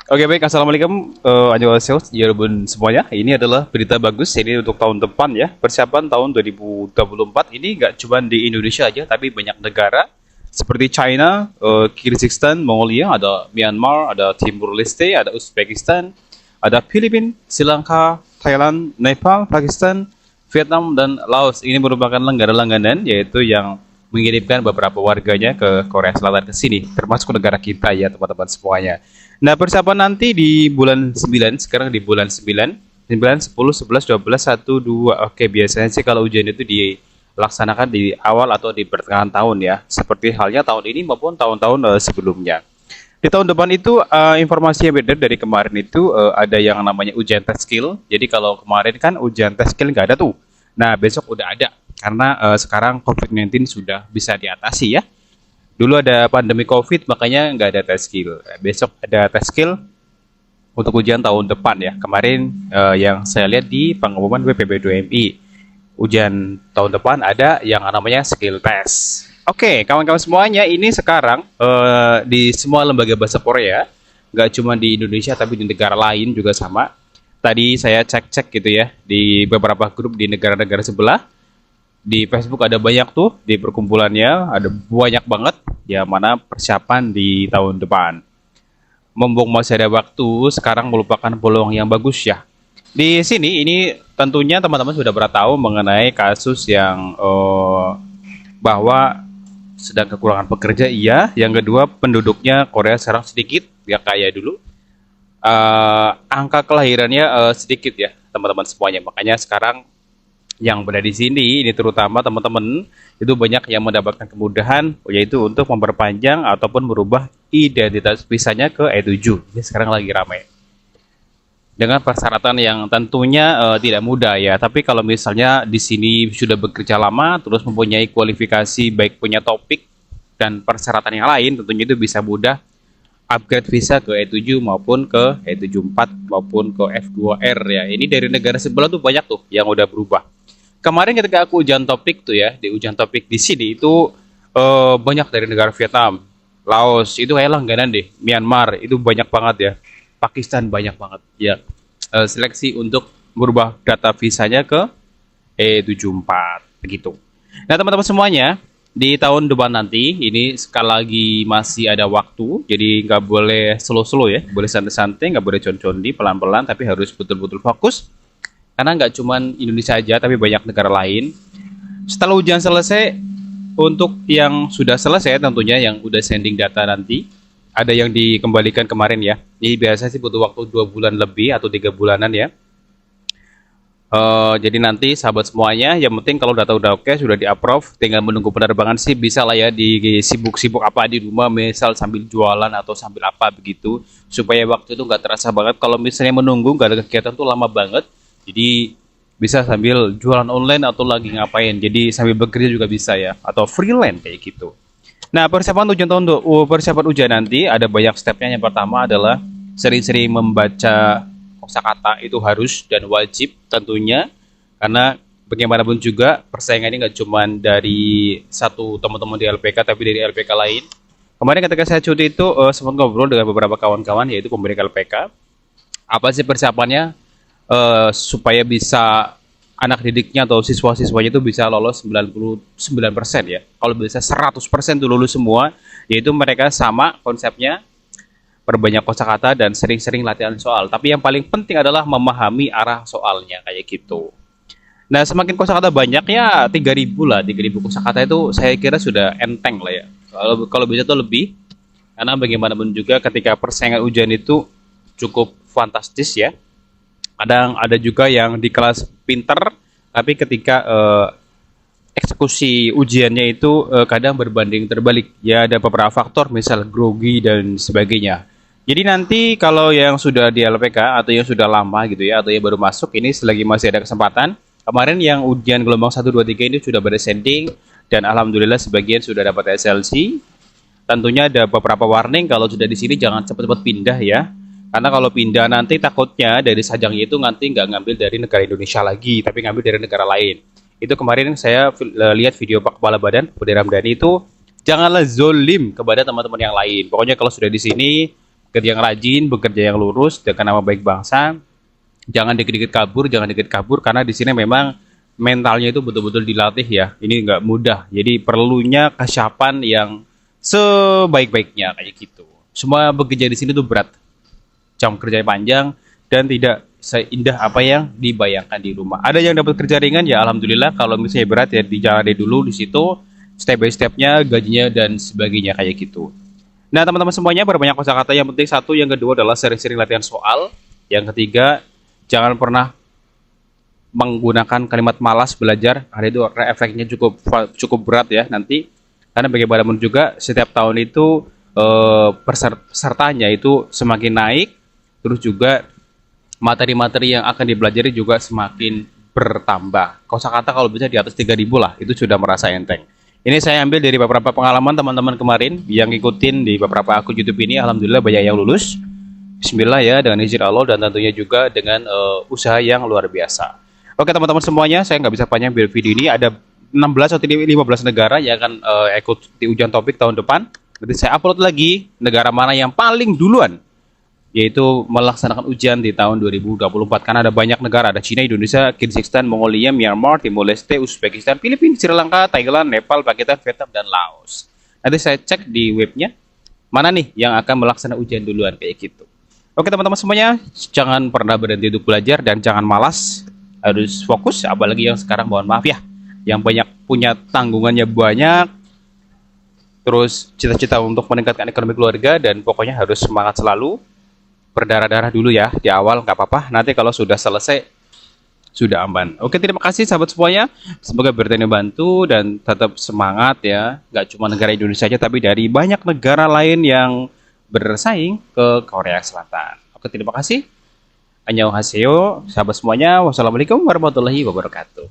Oke baik, assalamualaikum, annyeonghaseyo, Yerbun semuanya. Ini adalah berita bagus ini untuk tahun depan ya. Persiapan tahun 2024 ini nggak cuma di Indonesia aja, tapi banyak negara seperti China, Kyrgyzstan, Mongolia, ada Myanmar, ada Timur Leste, ada Uzbekistan, ada Filipina, Sri Lanka, Thailand, Nepal, Pakistan, Vietnam, dan Laos. Ini merupakan negara langganan, yaitu yang mengirimkan beberapa warganya ke Korea Selatan ke sini, termasuk negara kita ya teman-teman semuanya. Nah, persiapan nanti di bulan 9, sekarang di bulan 9, 9, 10, 11, 12, 1, 2. Oke, biasanya sih kalau ujian itu dilaksanakan di awal atau di pertengahan tahun ya. Seperti halnya tahun ini maupun tahun-tahun sebelumnya. Di tahun depan itu informasi yang beda dari kemarin itu ada yang namanya ujian test skill. Jadi kalau kemarin kan ujian test skill nggak ada tuh. Nah, besok udah ada karena sekarang COVID-19 sudah bisa diatasi ya. Dulu ada pandemi COVID, makanya nggak ada tes skill. Besok ada tes skill untuk ujian tahun depan ya. Kemarin yang saya lihat di pengumuman WPB2MI, ujian tahun depan ada yang namanya skill test. Oke, kawan-kawan semuanya, ini sekarang di semua lembaga bahasa Korea, nggak cuma di Indonesia tapi di negara lain juga sama. Tadi saya cek-cek gitu ya di beberapa grup di negara-negara sebelah. Di Facebook ada banyak tuh di perkumpulannya, ada banyak banget ya mana persiapan di tahun depan. Mumpung masih ada waktu, sekarang merupakan peluang yang bagus ya. Di sini ini tentunya teman-teman sudah pernah tahu mengenai kasus yang bahwa sedang kekurangan pekerja iya, yang kedua penduduknya Korea sekarang sedikit ya kayak dulu. Angka kelahirannya sedikit ya teman-teman semuanya, makanya sekarang yang berada di sini ini terutama teman-teman itu banyak yang mendapatkan kemudahan yaitu untuk memperpanjang ataupun merubah identitas visanya ke E7. Ini sekarang lagi ramai dengan persyaratan yang tentunya tidak mudah ya. Tapi kalau misalnya di sini sudah bekerja lama terus mempunyai kualifikasi baik punya topik dan persyaratan yang lain, tentunya itu bisa mudah upgrade visa ke E7 maupun ke E74 maupun ke F2R ya. Ini dari negara sebelah tuh banyak tuh yang udah berubah. Kemarin ketika aku ujian topik tuh ya, di ujian topik di sini itu banyak dari negara Vietnam, Laos itu kayak langganan deh, Myanmar itu banyak banget ya, Pakistan banyak banget ya. Seleksi untuk merubah data visanya ke E74 begitu. Nah teman-teman semuanya, di tahun depan nanti ini sekali lagi masih ada waktu, jadi nggak boleh slow-slow ya, boleh santai-santai, nggak boleh con-condi, pelan-pelan, tapi harus betul-betul fokus karena nggak cuma Indonesia aja tapi banyak negara lain. Setelah ujian selesai, untuk yang sudah selesai tentunya yang udah sending data nanti ada yang dikembalikan kemarin ya. Ini biasa sih butuh waktu 2 bulan lebih atau 3 bulanan ya. Jadi nanti sahabat semuanya, yang penting kalau data udah oke, sudah di-approve, tinggal menunggu penerbangan sih bisa lah ya, di sibuk-sibuk apa di rumah, misal sambil jualan atau sambil apa begitu, supaya waktu itu nggak terasa banget. Kalau misalnya menunggu nggak ada kegiatan tuh lama banget, jadi bisa sambil jualan online atau lagi ngapain, jadi sambil bekerja juga bisa ya, atau freelance kayak gitu. Nah persiapan ujian nanti ada banyak stepnya. Yang pertama adalah sering-sering membaca kosakata, itu harus dan wajib tentunya, karena bagaimanapun juga persaingan ini nggak cuma dari satu teman-teman di LPK tapi dari LPK lain. Kemarin ketika saya cuti itu sempat ngobrol dengan beberapa kawan-kawan yaitu pemilik LPK, apa sih persiapannya supaya bisa anak didiknya atau siswa-siswanya itu bisa lolos 99% ya. Kalau bisa 100% tuh lulus semua, yaitu mereka sama konsepnya, perbanyak kosakata dan sering-sering latihan soal. Tapi yang paling penting adalah memahami arah soalnya kayak gitu. Nah, semakin kosakata banyak ya 3.000 lah, 3.000 kosakata itu saya kira sudah enteng lah ya. Kalau bisa tuh lebih, karena bagaimanapun juga ketika persaingan ujian itu cukup fantastis ya. Kadang ada juga yang di kelas pinter, tapi ketika eksekusi ujiannya itu kadang berbanding terbalik. Ya ada beberapa faktor, misal grogi dan sebagainya. Jadi nanti kalau yang sudah di LPK atau yang sudah lama gitu ya, atau yang baru masuk, ini selagi masih ada kesempatan. Kemarin yang ujian gelombang 1, 2, 3 ini sudah berescending, dan alhamdulillah sebagian sudah dapat SLC. Tentunya ada beberapa warning, kalau sudah di sini jangan cepat-cepat pindah ya. Karena kalau pindah nanti takutnya dari sajangnya itu nanti nggak ngambil dari negara Indonesia lagi, tapi ngambil dari negara lain. Itu kemarin saya lihat video Pak Kepala Badan, Budi Ramdhani itu, janganlah zolim kepada teman-teman yang lain. Pokoknya kalau sudah di sini, Kerja yang rajin, bekerja yang lurus dengan nama baik bangsa. Jangan dikit-dikit kabur, jangan dikit kabur, karena di sini memang mentalnya itu betul-betul dilatih ya. Ini nggak mudah, jadi perlunya kesiapan yang sebaik-baiknya kayak gitu. Semua bekerja di sini tuh berat, jam kerja panjang dan tidak seindah apa yang dibayangkan di rumah. Ada yang dapat kerja ringan ya alhamdulillah, kalau misalnya berat ya dijalani dulu di situ step by stepnya, gajinya dan sebagainya kayak gitu. Nah teman-teman semuanya, berbanyak kosakata, yang penting satu, yang kedua adalah sering-sering latihan soal, yang ketiga jangan pernah menggunakan kalimat malas belajar, karena itu efeknya cukup cukup berat ya nanti, karena bagaimanapun juga setiap tahun itu pesertanya itu semakin naik, terus juga materi-materi yang akan dipelajari juga semakin bertambah. Kosakata kalau bisa di atas 3.000 lah, itu sudah merasa enteng. Ini saya ambil dari beberapa pengalaman teman-teman kemarin yang ngikutin di beberapa akun YouTube ini. Alhamdulillah banyak yang lulus. Bismillah ya, dengan izin Allah, dan tentunya juga dengan usaha yang luar biasa. Oke teman-teman semuanya, saya nggak bisa panjang biar video ini. Ada 16 atau 15 negara yang akan ikut di ujian topik tahun depan. Nanti saya upload lagi negara mana yang paling duluan yaitu melaksanakan ujian di tahun 2024, karena ada banyak negara, ada Cina, Indonesia, Kyrgyzstan, Mongolia, Myanmar, Timor Leste, Uzbekistan, Filipina, Sri Lanka, Thailand, Nepal, Pakistan, Vietnam, dan Laos. Nanti saya cek di webnya mana nih yang akan melaksanakan ujian duluan kayak gitu. Oke teman-teman semuanya, jangan pernah berhenti untuk belajar dan jangan malas, harus fokus, apalagi yang sekarang mohon maaf ya, yang banyak punya tanggungannya banyak, terus cita-cita untuk meningkatkan ekonomi keluarga, dan pokoknya harus semangat selalu. Berdarah-darah dulu ya di awal, nggak apa-apa, nanti kalau sudah selesai sudah aman. Oke, terima kasih sahabat semuanya, semoga bertanya bantu dan tetap semangat ya, nggak cuma negara Indonesia aja tapi dari banyak negara lain yang bersaing ke Korea Selatan. Oke, terima kasih. Annyeonghaseyo sahabat semuanya, wassalamualaikum warahmatullahi wabarakatuh.